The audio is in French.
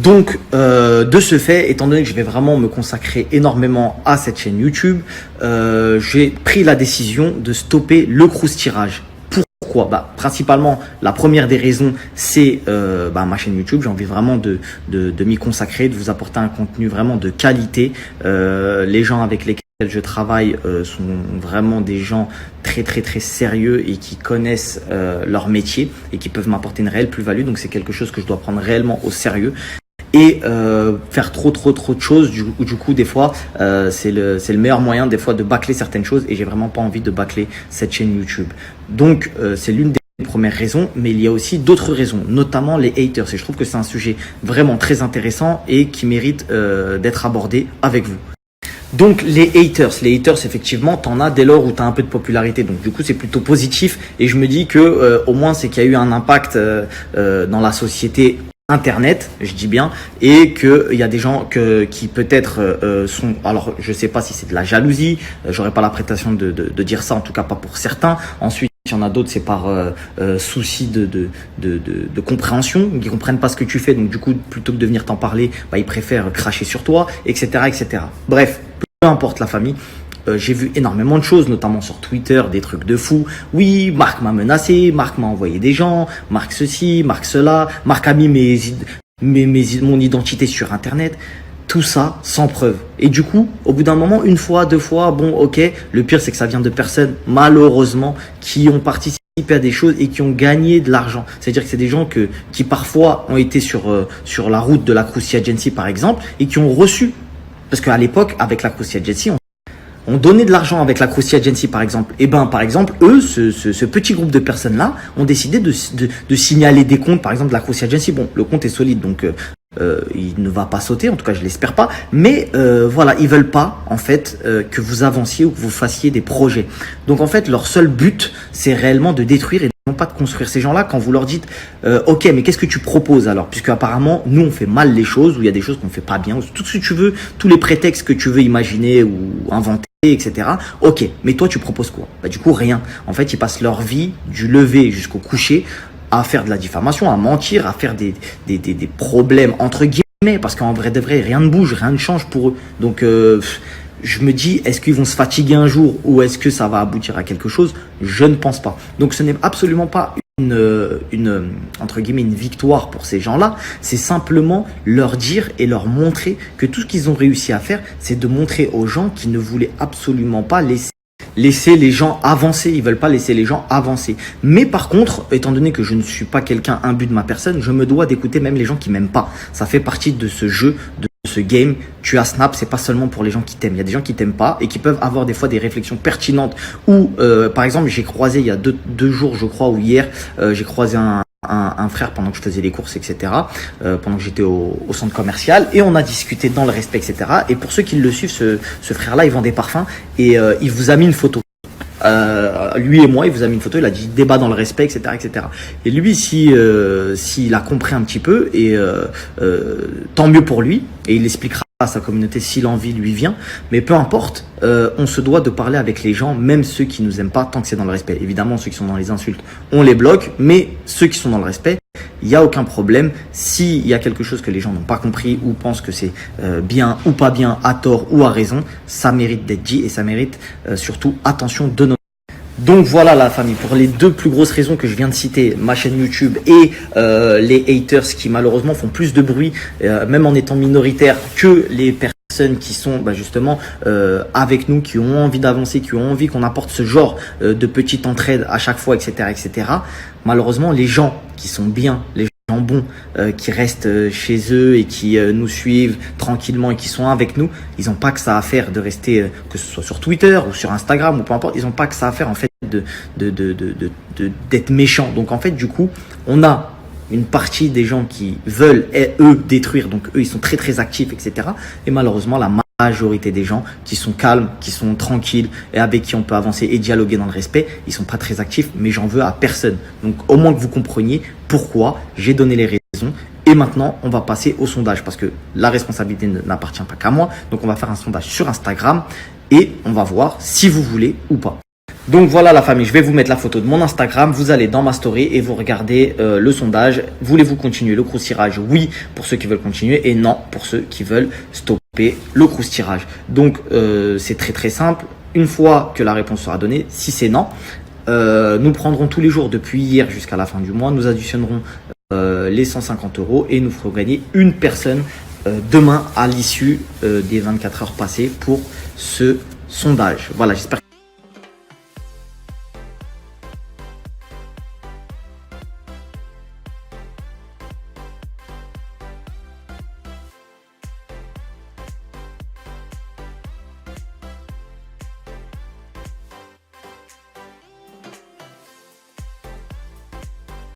Donc, de ce fait, étant donné que je vais vraiment me consacrer énormément à cette chaîne YouTube, j'ai pris la décision de stopper le croustirage. Pourquoi? Principalement, la première des raisons, c'est ma chaîne YouTube. J'ai envie vraiment de m'y consacrer, de vous apporter un contenu vraiment de qualité. Les gens avec lesquels je travaille sont vraiment des gens très sérieux et qui connaissent leur métier et qui peuvent m'apporter une réelle plus-value. Donc, c'est quelque chose que je dois prendre réellement au sérieux. Et faire trop de choses, du coup des fois c'est le meilleur moyen des fois de bâcler certaines choses, et j'ai vraiment pas envie de bâcler cette chaîne YouTube. Donc c'est l'une des premières raisons, mais il y a aussi d'autres raisons, notamment les haters, et je trouve que c'est un sujet vraiment très intéressant et qui mérite d'être abordé avec vous. Donc les haters effectivement, t'en as dès lors où tu as un peu de popularité, donc du coup c'est plutôt positif, et je me dis que au moins c'est qu'il y a eu un impact dans la société Internet, je dis bien, et que il y a des gens qui peut-être sont, alors je sais pas si c'est de la jalousie, j'aurais pas la prétention de dire ça, en tout cas pas pour certains. Ensuite, il y en a d'autres, c'est par souci de compréhension, ils comprennent pas ce que tu fais, donc du coup plutôt que de venir t'en parler, ils préfèrent cracher sur toi, etc. Bref, peu importe la famille. J'ai vu énormément de choses, notamment sur Twitter, des trucs de fou. Oui, Marc m'a menacé, Marc m'a envoyé des gens, Marc ceci, Marc cela, Marc a mis mon identité sur Internet. Tout ça sans preuve. Et du coup, au bout d'un moment, une fois, deux fois, bon, ok, le pire c'est que ça vient de personnes, malheureusement, qui ont participé à des choses et qui ont gagné de l'argent. C'est-à-dire que c'est des gens qui parfois ont été sur la route de la Crousty Agency par exemple, et qui ont reçu. Parce qu'à l'époque, avec la Crousty Agency, on donnait de l'argent avec la Crousty Agency par exemple. Et par exemple, eux, ce petit groupe de personnes-là, ont décidé de signaler des comptes, par exemple de la Crousty Agency. Bon, le compte est solide, donc il ne va pas sauter, en tout cas je l'espère pas. Mais voilà, ils veulent pas en fait que vous avanciez ou que vous fassiez des projets. Donc en fait, leur seul but, c'est réellement de détruire et non pas de construire. Ces gens-là, quand vous leur dites ok, mais qu'est-ce que tu proposes alors, puisque apparemment nous on fait mal les choses, ou il y a des choses qu'on fait pas bien, ou tout ce que tu veux, tous les prétextes que tu veux imaginer ou inventer, etc. Ok, mais toi tu proposes quoi? Du coup rien. En fait, ils passent leur vie du lever jusqu'au coucher à faire de la diffamation, à mentir, à faire des problèmes entre guillemets, parce qu'en vrai de vrai rien ne bouge, rien ne change pour eux. Donc je me dis, est-ce qu'ils vont se fatiguer un jour ou est-ce que ça va aboutir à quelque chose? Je ne pense pas. Donc ce n'est absolument pas entre guillemets une victoire pour ces gens-là. C'est simplement leur dire et leur montrer que tout ce qu'ils ont réussi à faire, c'est de montrer aux gens qui ne voulaient absolument pas laisser les gens avancer. Ils veulent pas laisser les gens avancer. Mais par contre, étant donné que je ne suis pas quelqu'un imbu de ma personne, je me dois d'écouter même les gens qui m'aiment pas. Ça fait partie de ce jeu, de ce game. Tu as Snap, c'est pas seulement pour les gens qui t'aiment. Il y a des gens qui t'aiment pas et qui peuvent avoir des fois des réflexions pertinentes. Ou par exemple, j'ai croisé il y a deux jours, je crois, ou hier, j'ai croisé un frère pendant que je faisais les courses, etc. Pendant que j'étais au centre commercial, et on a discuté dans le respect, etc. Et pour ceux qui le suivent, ce frère-là, il vend des parfums et il vous a mis une photo. Lui et moi, il vous a mis une photo, il a dit débat dans le respect, etc. Et lui, s'il a compris un petit peu, et tant mieux pour lui, et il expliquera à sa communauté si l'envie lui vient, mais peu importe, on se doit de parler avec les gens, même ceux qui nous aiment pas, tant que c'est dans le respect. Évidemment, ceux qui sont dans les insultes, on les bloque, mais ceux qui sont dans le respect, il n'y a aucun problème. S'il y a quelque chose que les gens n'ont pas compris ou pensent que c'est bien ou pas bien, à tort ou à raison, ça mérite d'être dit, et ça mérite surtout attention de notre. Donc voilà la famille, pour les deux plus grosses raisons que je viens de citer, ma chaîne YouTube et les haters qui malheureusement font plus de bruit, même en étant minoritaires, que les personnes qui sont justement avec nous, qui ont envie d'avancer, qui ont envie qu'on apporte ce genre de petite entraide à chaque fois, etc. Malheureusement, les gens qui sont bien, les gens bons, qui restent chez eux et qui nous suivent tranquillement et qui sont avec nous, ils n'ont pas que ça à faire de rester, que ce soit sur Twitter ou sur Instagram ou peu importe, ils n'ont pas que ça à faire en fait d'être méchants. Donc en fait, du coup, on a une partie des gens qui veulent, eux, détruire, donc eux, ils sont très actifs, etc. Et malheureusement, la majorité des gens qui sont calmes, qui sont tranquilles et avec qui on peut avancer et dialoguer dans le respect, ils sont pas très actifs, mais j'en veux à personne. Donc au moins que vous compreniez pourquoi j'ai donné les raisons. Et maintenant, on va passer au sondage, parce que la responsabilité n'appartient pas qu'à moi. Donc on va faire un sondage sur Instagram et on va voir si vous voulez ou pas. Donc voilà la famille, je vais vous mettre la photo de mon Instagram, vous allez dans ma story et vous regardez le sondage. Voulez-vous continuer le croustirage? Oui, pour ceux qui veulent continuer, et non pour ceux qui veulent stopper le croustirage. Donc c'est très très simple. Une fois que la réponse sera donnée, si c'est non, nous prendrons tous les jours depuis hier jusqu'à la fin du mois, nous additionnerons les 150 € et nous ferons gagner une personne demain à l'issue des 24 heures passées pour ce sondage. Voilà, j'espère